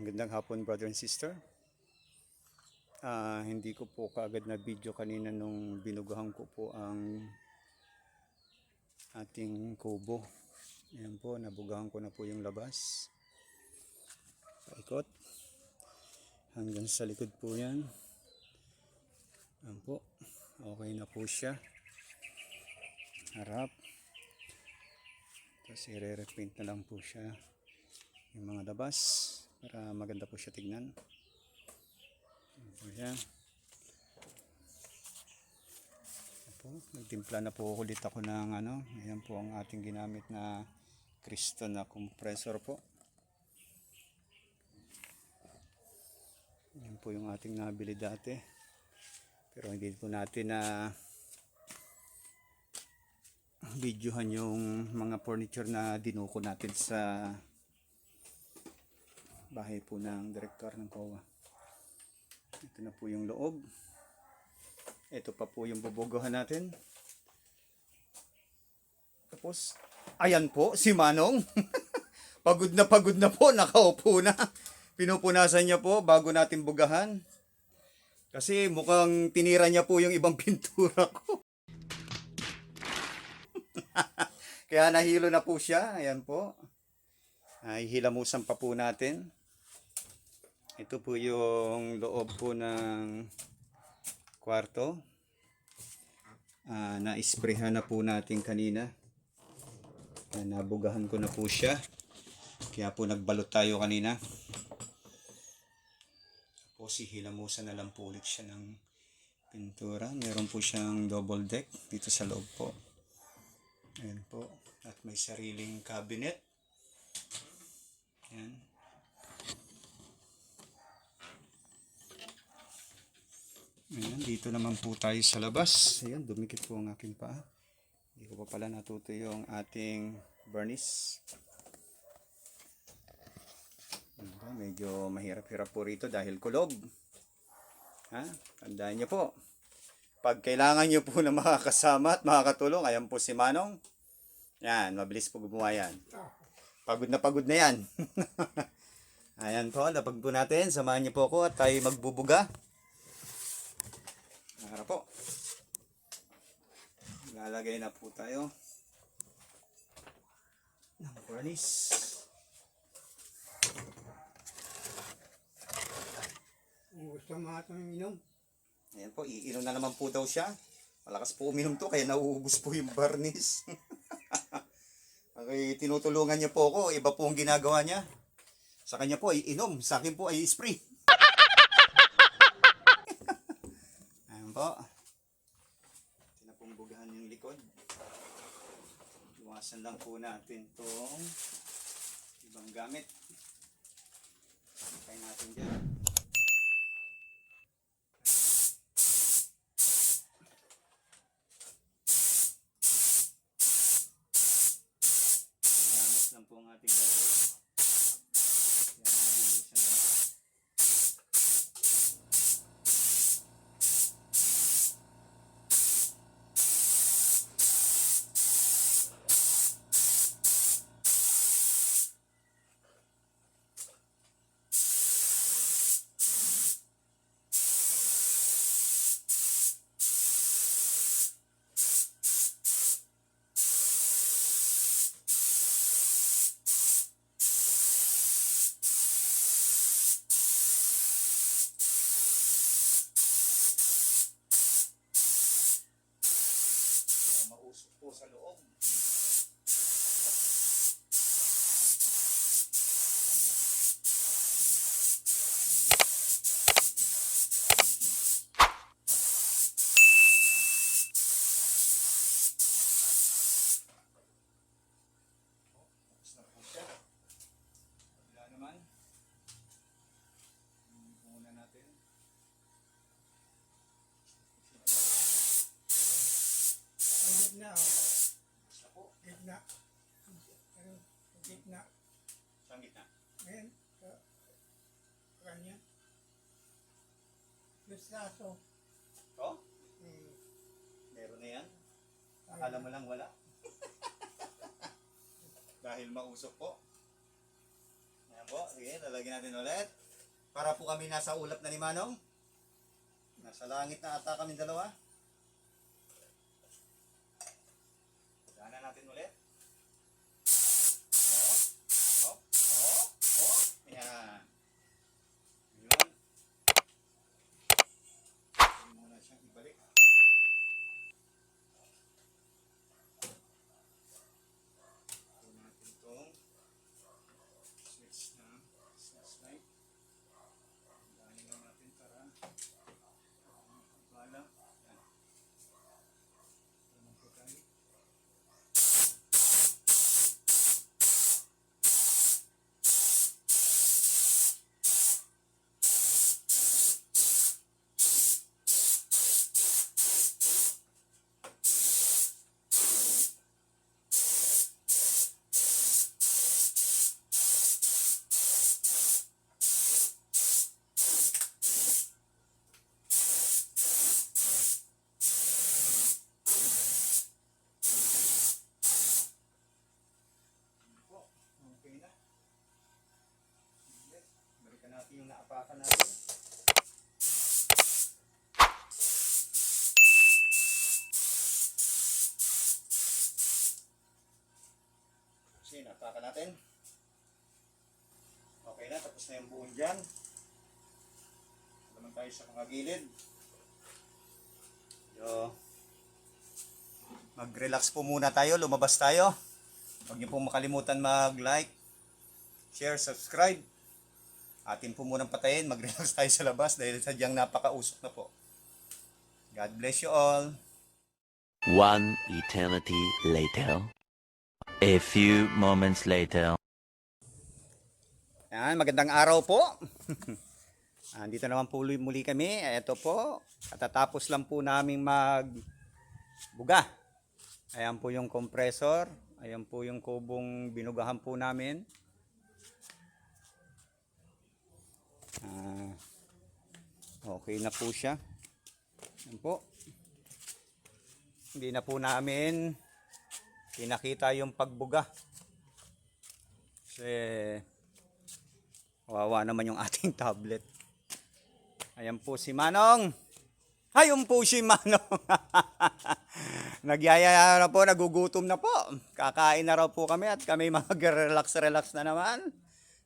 Magandang hapon, brother and sister. Hindi ko po kaagad na video kanina nung binugahan ko po ang ating kubo. Ayan po, nabugahan ko na po yung labas. Paikot. Hanggang sa likod po yan. Ayan po. Okay na po siya. Harap. Tapos i-repaint na lang po siya. Yung mga labas. Para maganda po siya tignan. Ayan po siya. Nagtimpla na po ulit ako ng ano. Ayan po ang ating ginamit na Kriston na compressor po. Ayan po yung ating nabili dati. Pero hindi po natin na videohan yung mga furniture na dinuko natin sa bahay po ng direktor ng COA. Ito na po yung loob. Ito pa po yung bubuguhan natin. Tapos, ayan po, si Manong. Pagod na po, nakaupo na. Pinupunasan niya po bago natin bugahan. Kasi mukhang tinira niya po yung ibang pintura ko. Kaya nahilo na po siya. Ayan po. Hihilamusan pa po natin. Ito po yung loob po ng kwarto. Na-sprayhan na po natin kanina. Nabugahan ko na po siya. Kaya po nagbalot tayo kanina. Tapos hihilamusan na lang po ulit siya ng pintura. Meron po siyang double deck dito sa loob po. Ayan po. At may sariling cabinet. Ayan. Ayan, dito naman po tayo sa labas. Ayan, dumikit po ang aking paa. Hindi ko pa pala natuto yung ating varnish. Medyo mahirap-hirap po rito dahil kulog. Tandaan nyo po. Pag kailangan nyo po na makakasama at makakatulong, ayan po si Manong. Yan, mabilis po gumawa yan. Pagod na yan. Ayan po, lapag po natin. Samahan nyo po ako at tayo magbubuga. Harap po. Lalagay na po tayo ng varnish. Gusto mga itong inom. Ayan po, iinom na naman po daw siya. Malakas po uminom to, kaya nauubos po yung varnish. Okay, tinutulungan niya po ako. Iba po ang ginagawa niya. Sa kanya po ay inom, sa akin po ay spray. Ayan po. Tinapumbugahan yung likod. Iwasan lang po natin itong ibang gamit. Try natin dyan. Gamit lang po ang ating gagawin. Kaya mabilisan lang po. Mausok po sa loob. Tapos na po siya. Wala naman. Muna natin. Gitna. Tapos na po. Gitna. Gitna. Saan gitna? Ngayon. Kanya. Gustaso. Oh? Meron na yan. Akala mo lang wala. Dahil mausok po. Ayan po. Sige, lalagyan natin ulit. Para po kami nasa ulap na ni Manong. Nasa langit na ata kami dalawa. Daanan natin ulit. Hop, hop, hop, hop. Yan. Yun. Pwede muna siyang ibalik. Ito natin itong switch na light. Dahil lang natin para bala. Yan. Naman po tayo. Okay na. Balikan natin yung naapakan natin. Kasi naapakan natin. Okay na, tapos na yung buong dyan. Naman tayo sa mga gilid. So, mag-relax po muna tayo, lumabas tayo. Huwag niyo pong makalimutan mag-like, share, subscribe. Atin po munang patayin, mag-relax tayo sa labas dahil sadyang napakausok na po. God bless you all. One eternity later. A few moments later. Yan, magandang araw po. Andito naman po muli kami. Ito po, katatapos lang po naming magbuga. Ayan po yung compressor. Ayan po yung kubong binugahan po namin. Okay na po siya. Ayan po. Hindi na po namin pinakita yung pagbuga. Kasi kawawa naman yung ating tablet. Ayan po si Manong. Ayun po si Manong. Nagyayaya na po, nagugutom na po. Kakain na raw po kami at kami mag-relax na naman.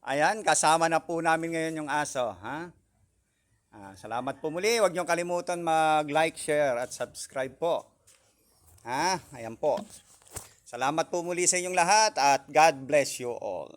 Ayan, kasama na po namin ngayon yung aso. Ha? Salamat po muli. Huwag niyong kalimutan mag-like, share at subscribe po. Ha? Ayan po. Salamat po muli sa inyong lahat at God bless you all.